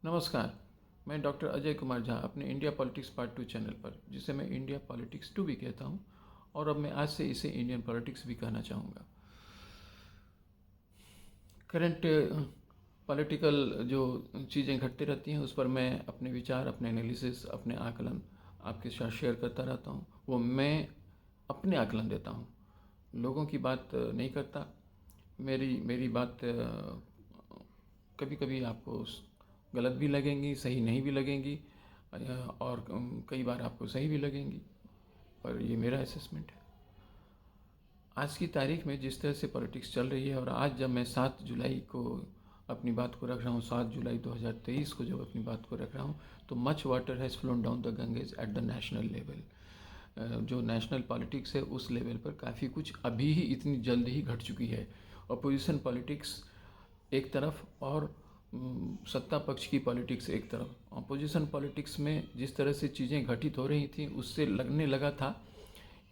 नमस्कार। मैं डॉक्टर अजय कुमार झा अपने इंडिया पॉलिटिक्स पार्ट 2 चैनल पर, जिसे मैं इंडिया पॉलिटिक्स 2 भी कहता हूं, और अब मैं आज से इसे इंडियन पॉलिटिक्स भी कहना चाहूँगा। करंट पॉलिटिकल जो चीज़ें घटती रहती हैं उस पर मैं अपने विचार, अपने एनालिसिस, अपने आकलन आपके साथ शेयर करता रहता हूँ। वो मैं अपने आकलन देता हूँ, लोगों की बात नहीं करता। मेरी बात कभी कभी आपको गलत भी लगेंगी, सही नहीं भी लगेंगी, और कई बार आपको सही भी लगेंगी, पर ये मेरा असेसमेंट है। आज की तारीख में जिस तरह से पॉलिटिक्स चल रही है, और आज जब मैं 7 जुलाई को अपनी बात को रख रहा हूँ, 7 जुलाई 2023 को जब अपनी बात को रख रहा हूँ, तो much water has phloem down the Ganges at the national level. जो नेशनल पॉलिटिक्स है उस लेवल पर काफ़ी कुछ अभी ही इतनी जल्द ही घट चुकी है। अपोजिशन पॉलिटिक्स एक तरफ और सत्ता पक्ष की पॉलिटिक्स एक तरफ। अपोजिशन पॉलिटिक्स में जिस तरह से चीज़ें घटित हो रही थी, उससे लगने लगा था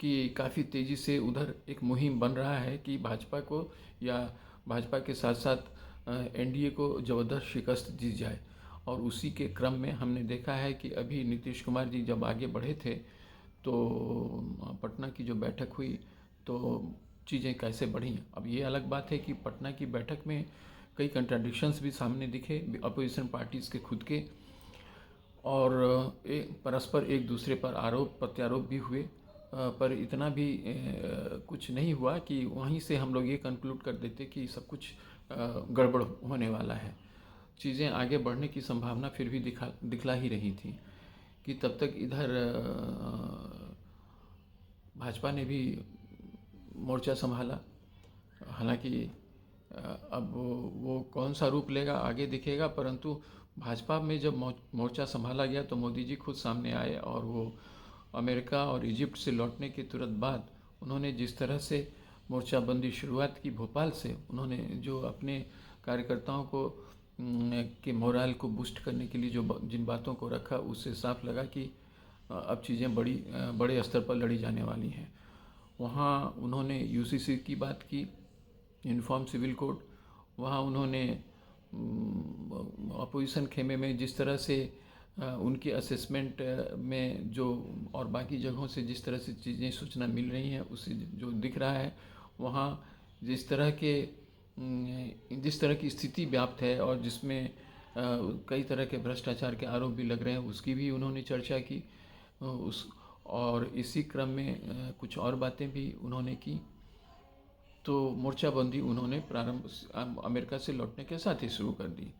कि काफ़ी तेज़ी से उधर एक मुहिम बन रहा है कि भाजपा को या भाजपा के साथ साथ एनडीए को ज़बरदस्त शिकस्त दी जाए। और उसी के क्रम में हमने देखा है कि अभी नीतीश कुमार जी जब आगे बढ़े थे तो पटना की जो बैठक हुई तो चीज़ें कैसे बढ़ी। अब ये अलग बात है कि पटना की बैठक में कई कंट्राडिक्शंस भी सामने दिखे अपोजिशन पार्टीज़ के खुद के, और परस्पर एक दूसरे पर आरोप प्रत्यारोप भी हुए, पर इतना भी कुछ नहीं हुआ कि वहीं से हम लोग ये कंक्लूड कर देते कि सब कुछ गड़बड़ होने वाला है। चीज़ें आगे बढ़ने की संभावना फिर भी दिखला ही रही थी कि तब तक इधर भाजपा ने भी मोर्चा संभाला। हालांकि अब वो कौन सा रूप लेगा आगे दिखेगा, परंतु भाजपा में जब मोर्चा संभाला गया तो मोदी जी खुद सामने आए, और वो अमेरिका और इजिप्ट से लौटने के तुरंत बाद उन्होंने जिस तरह से मोर्चाबंदी शुरुआत की भोपाल से, उन्होंने जो अपने कार्यकर्ताओं को के मोराल को बूस्ट करने के लिए जो जिन बातों को रखा, उससे साफ लगा कि अब चीज़ें बड़े स्तर पर लड़ी जाने वाली हैं। वहाँ उन्होंने यूसीसी की बात की, यूनिफॉर्म सिविल कोड। वहाँ उन्होंने अपोजिशन खेमे में जिस तरह से उनके असेसमेंट में जो और बाकी जगहों से जिस तरह से चीज़ें सूचना मिल रही हैं, उससे जो दिख रहा है वहाँ जिस तरह की स्थिति व्याप्त है और जिसमें कई तरह के भ्रष्टाचार के आरोप भी लग रहे हैं, उसकी भी उन्होंने चर्चा की। उस और इसी क्रम में कुछ और बातें भी उन्होंने की। तो मोर्चाबंदी उन्होंने प्रारंभ अमेरिका से लौटने के साथ ही शुरू कर दी,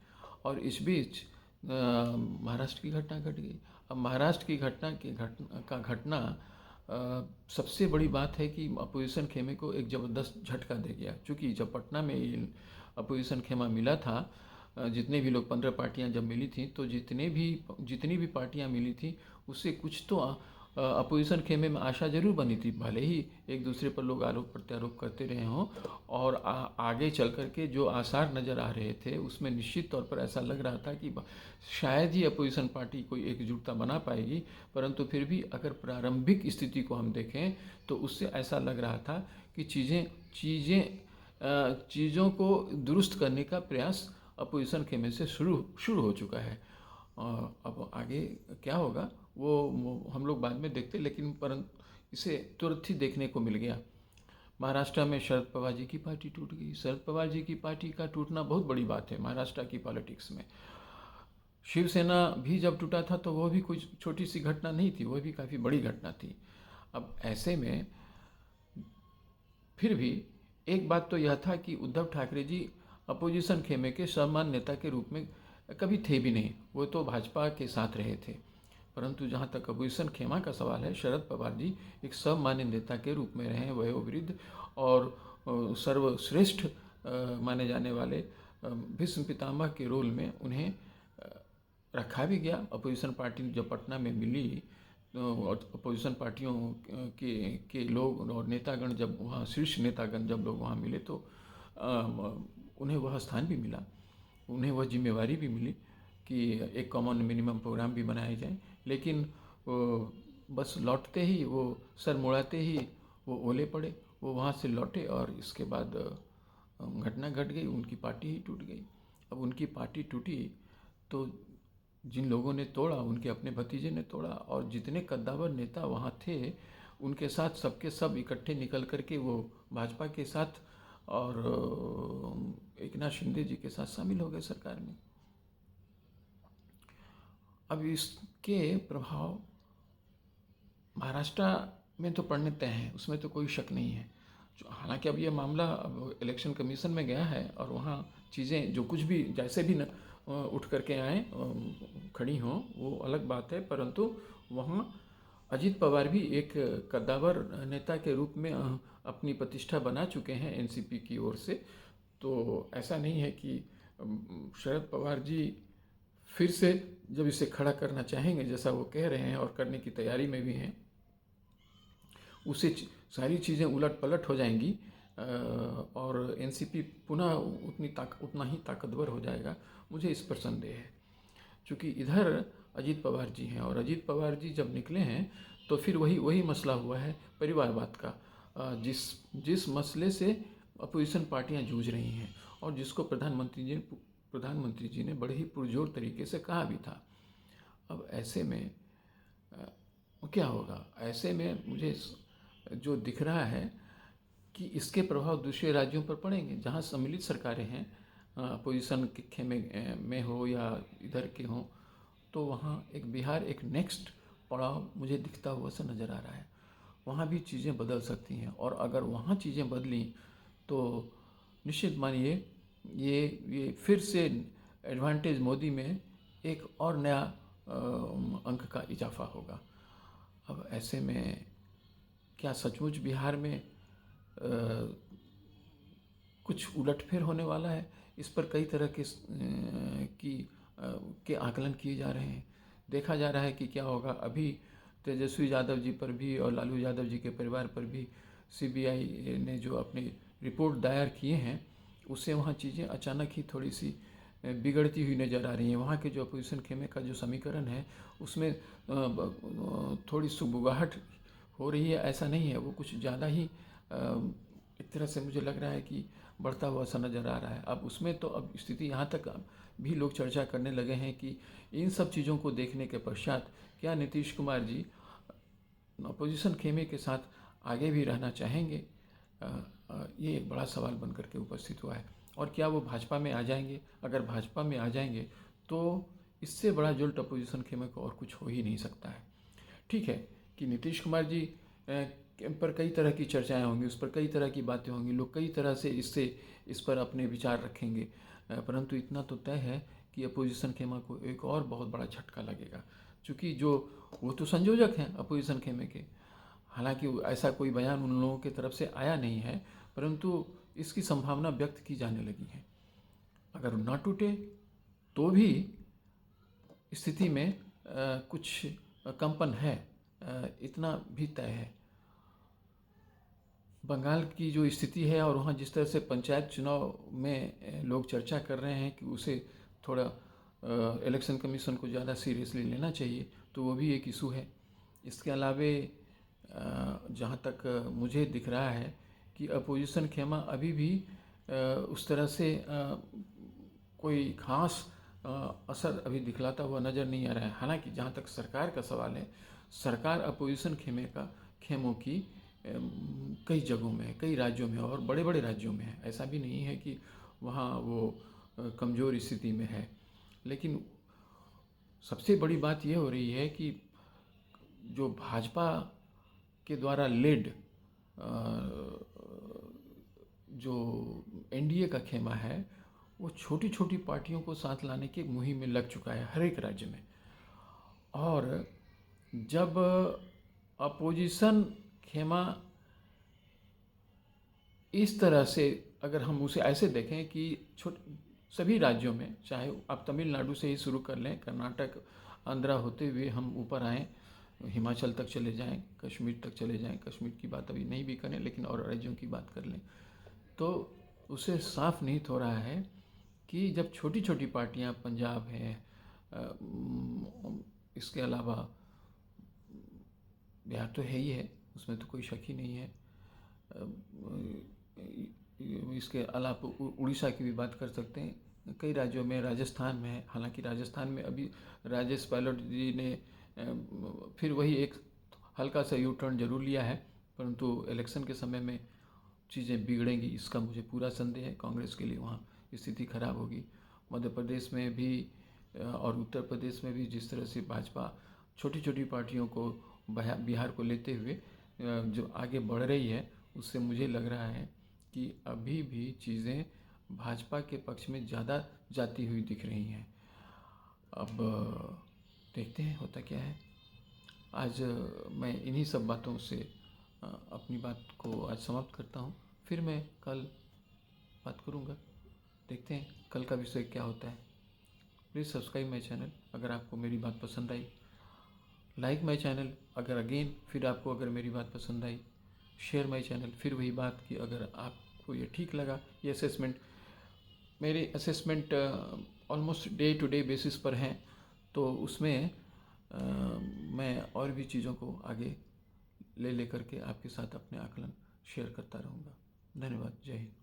और इस बीच महाराष्ट्र की घटना घट गई। अब महाराष्ट्र की घटना सबसे बड़ी बात है कि अपोजिशन खेमे को एक ज़बरदस्त झटका दे गया, क्योंकि जब पटना में ये अपोजिशन खेमा मिला था, जितने भी लोग 15 पार्टियां जब मिली थी, तो जितनी भी पार्टियां मिली थी उससे कुछ तो अपोजिशन खेमे में आशा जरूर बनी थी, भले ही एक दूसरे पर लोग आरोप प्रत्यारोप करते रहे हों। और आगे चल कर के जो आसार नज़र आ रहे थे उसमें निश्चित तौर पर ऐसा लग रहा था कि शायद ही अपोजिशन पार्टी कोई एकजुटता बना पाएगी। परंतु फिर भी अगर प्रारंभिक स्थिति को हम देखें तो उससे ऐसा लग रहा था कि चीज़ों को दुरुस्त करने का प्रयास अपोजिशन खेमे से शुरू हो चुका है। अब आगे क्या होगा वो हम लोग बाद में देखते, लेकिन परंतु इसे तुरंत ही देखने को मिल गया। महाराष्ट्र में शरद पवार जी की पार्टी टूट गई। शरद पवार जी की पार्टी का टूटना बहुत बड़ी बात है महाराष्ट्र की पॉलिटिक्स में। शिवसेना भी जब टूटा था तो वो भी कुछ छोटी सी घटना नहीं थी, वो भी काफ़ी बड़ी घटना थी। अब ऐसे में फिर भी एक बात तो यह था कि उद्धव ठाकरे जी अपोजिशन खेमे के सम्मान नेता के रूप में कभी थे भी नहीं, वो तो भाजपा के साथ रहे थे। परंतु जहाँ तक अपोजिशन खेमा का सवाल है, शरद पवार जी एक सम्मानित नेता के रूप में रहे, वयोवृद्ध और सर्वश्रेष्ठ माने जाने वाले भीष्म पितामह के रोल में उन्हें रखा भी गया। अपोजिशन पार्टी जब पटना में मिली और अपोजिशन पार्टियों के लोग और नेतागण जब वहाँ, शीर्ष नेतागण जब लोग वहाँ मिले तो उन्हें वह स्थान भी मिला, उन्हें वह जिम्मेवारी भी मिली कि एक कॉमन मिनिमम प्रोग्राम भी बनाए जाए। लेकिन बस लौटते ही वो सर मुड़ाते ही वो ओले पड़े, वो वहाँ से लौटे और इसके बाद घटना घट गई, उनकी पार्टी ही टूट गई। अब उनकी पार्टी टूटी तो जिन लोगों ने तोड़ा उनके अपने भतीजे ने तोड़ा, और जितने कद्दावर नेता वहाँ थे उनके साथ सबके सब इकट्ठे निकल कर के वो भाजपा के साथ और एकनाथ शिंदे जी के साथ शामिल हो गए सरकार में। अब इसके प्रभाव महाराष्ट्र में तो पड़ने तय हैं, उसमें तो कोई शक नहीं है। हालांकि अब ये मामला अब इलेक्शन कमीशन में गया है और वहाँ चीज़ें जो कुछ भी जैसे भी उठ करके आए खड़ी हों वो अलग बात है, परंतु वहाँ अजीत पवार भी एक कद्दावर नेता के रूप में अपनी प्रतिष्ठा बना चुके हैं एनसीपी की ओर से। तो ऐसा नहीं है कि शरद पवार जी फिर से जब इसे खड़ा करना चाहेंगे जैसा वो कह रहे हैं और करने की तैयारी में भी हैं, उसे सारी चीज़ें उलट पलट हो जाएंगी और एनसीपी पुनः उतना ही ताकतवर हो जाएगा। मुझे इस पर संदेह है, क्योंकि इधर अजीत पवार जी हैं और अजीत पवार जी जब निकले हैं तो फिर वही मसला हुआ है परिवारवाद का, जिस मसले से अपोजिशन पार्टियां जूझ रही हैं और जिसको प्रधानमंत्री जी ने बड़े ही पुरजोर तरीके से कहा भी था। अब ऐसे में क्या होगा? ऐसे में मुझे जो दिख रहा है कि इसके प्रभाव दूसरे राज्यों पर पड़ेंगे जहां सम्मिलित सरकारें हैं, अपोजिशन के खेमे में हो या इधर के हों, तो वहाँ एक बिहार एक नेक्स्ट पड़ाव मुझे दिखता हुआ सा नज़र आ रहा है। वहाँ भी चीज़ें बदल सकती हैं और अगर वहाँ चीज़ें बदली तो निश्चित मानिए ये फिर से एडवांटेज मोदी में एक और नया अंक का इजाफा होगा। अब ऐसे में क्या सचमुच बिहार में कुछ उलटफेर होने वाला है? इस पर कई तरह के आकलन किए जा रहे हैं। देखा जा रहा है कि क्या होगा। अभी तेजस्वी यादव जी पर भी और लालू यादव जी के परिवार पर भी सीबीआई ने जो अपनी रिपोर्ट दायर किए हैं, उससे वहाँ चीज़ें अचानक ही थोड़ी सी बिगड़ती हुई नज़र आ रही हैं। वहाँ के जो अपोजिशन खेमे का जो समीकरण है उसमें थोड़ी सुगबुगाहट हो रही है, ऐसा नहीं है, वो कुछ ज़्यादा ही एक तरह से मुझे लग रहा है कि बढ़ता हुआ सा नज़र आ रहा है। अब उसमें तो अब स्थिति यहाँ तक भी लोग चर्चा करने लगे हैं कि इन सब चीज़ों को देखने के पश्चात क्या नीतीश कुमार जी अपोजिशन खेमे के साथ आगे भी रहना चाहेंगे? ये एक बड़ा सवाल बन करके उपस्थित हुआ है। और क्या वो भाजपा में आ जाएंगे? अगर भाजपा में आ जाएंगे तो इससे बड़ा जुल्ट अपोजिशन खेमे को और कुछ हो ही नहीं सकता है। ठीक है कि नीतीश कुमार जी पर कई तरह की चर्चाएं होंगी, उस पर कई तरह की बातें होंगी, लोग कई तरह से इस पर अपने विचार रखेंगे, परंतु इतना तो तय है कि अपोजिशन खेमा को एक और बहुत बड़ा झटका लगेगा, क्योंकि वो तो संयोजक हैं अपोजिशन खेमे के। हालांकि ऐसा कोई बयान उन लोगों की तरफ से आया नहीं है, परंतु इसकी संभावना व्यक्त की जाने लगी है। अगर ना टूटे तो भी स्थिति में कुछ कंपन है, इतना भी तय है। बंगाल की जो स्थिति है और वहाँ जिस तरह से पंचायत चुनाव में लोग चर्चा कर रहे हैं कि उसे थोड़ा इलेक्शन कमीशन को ज़्यादा सीरियसली लेना चाहिए, तो वो भी एक इशू है। इसके अलावे जहाँ तक मुझे दिख रहा है कि अपोजिशन खेमा अभी भी उस तरह से कोई खास असर अभी दिखलाता हुआ नज़र नहीं आ रहा है। हालांकि जहाँ तक सरकार का सवाल है, सरकार अपोजिशन खेमों की कई जगहों में, कई राज्यों में और बड़े बड़े राज्यों में है। ऐसा भी नहीं है कि वहाँ वो कमज़ोर स्थिति में है। लेकिन सबसे बड़ी बात यह हो रही है कि जो भाजपा के द्वारा लेड जो एनडीए का खेमा है, वो छोटी छोटी पार्टियों को साथ लाने की मुहिम में लग चुका है हर एक राज्य में। और जब अपोजिशन खेमा इस तरह से, अगर हम उसे ऐसे देखें कि सभी राज्यों में, चाहे आप तमिलनाडु से ही शुरू कर लें, कर्नाटक, आंध्रा होते हुए हम ऊपर आएँ, हिमाचल तक चले जाएं, कश्मीर तक चले जाएं, कश्मीर की बात अभी नहीं भी करें लेकिन और राज्यों की बात कर लें, तो उसे साफ निहित हो रहा है कि जब छोटी छोटी पार्टियां, पंजाब है, इसके अलावा बिहार तो है ही है, उसमें तो कोई शक ही नहीं है, इसके अलावा उड़ीसा की भी बात कर सकते हैं, कई राज्यों में, राजस्थान में है, हालांकि राजस्थान में अभी राजेश पायलट जी ने फिर वही एक हल्का सा यू टर्न जरूर लिया है, परंतु इलेक्शन के समय में चीज़ें बिगड़ेंगी इसका मुझे पूरा संदेह है। कांग्रेस के लिए वहाँ स्थिति खराब होगी। मध्य प्रदेश में भी और उत्तर प्रदेश में भी जिस तरह से भाजपा छोटी छोटी पार्टियों को बिहार को लेते हुए जो आगे बढ़ रही है, उससे मुझे लग रहा है कि अभी भी चीज़ें भाजपा के पक्ष में ज़्यादा जाती हुई दिख रही हैं। अब देखते हैं होता क्या है। आज मैं इन्हीं सब बातों से अपनी बात को आज समाप्त करता हूँ। फिर मैं कल बात करूँगा, देखते हैं कल का विषय क्या होता है। प्लीज़ सब्सक्राइब माई चैनल अगर आपको मेरी बात पसंद आई, लाइक माई चैनल अगर अगेन फिर आपको अगर मेरी बात पसंद आई, शेयर माई चैनल। फिर वही बात कि अगर आपको ये ठीक लगा, ये असेसमेंट, मेरे assessment almost day to day basis पर हैं, तो उसमें मैं और भी चीज़ों को आगे ले करके आपके साथ अपने आकलन शेयर करता रहूँगा। धन्यवाद। जय हिंद।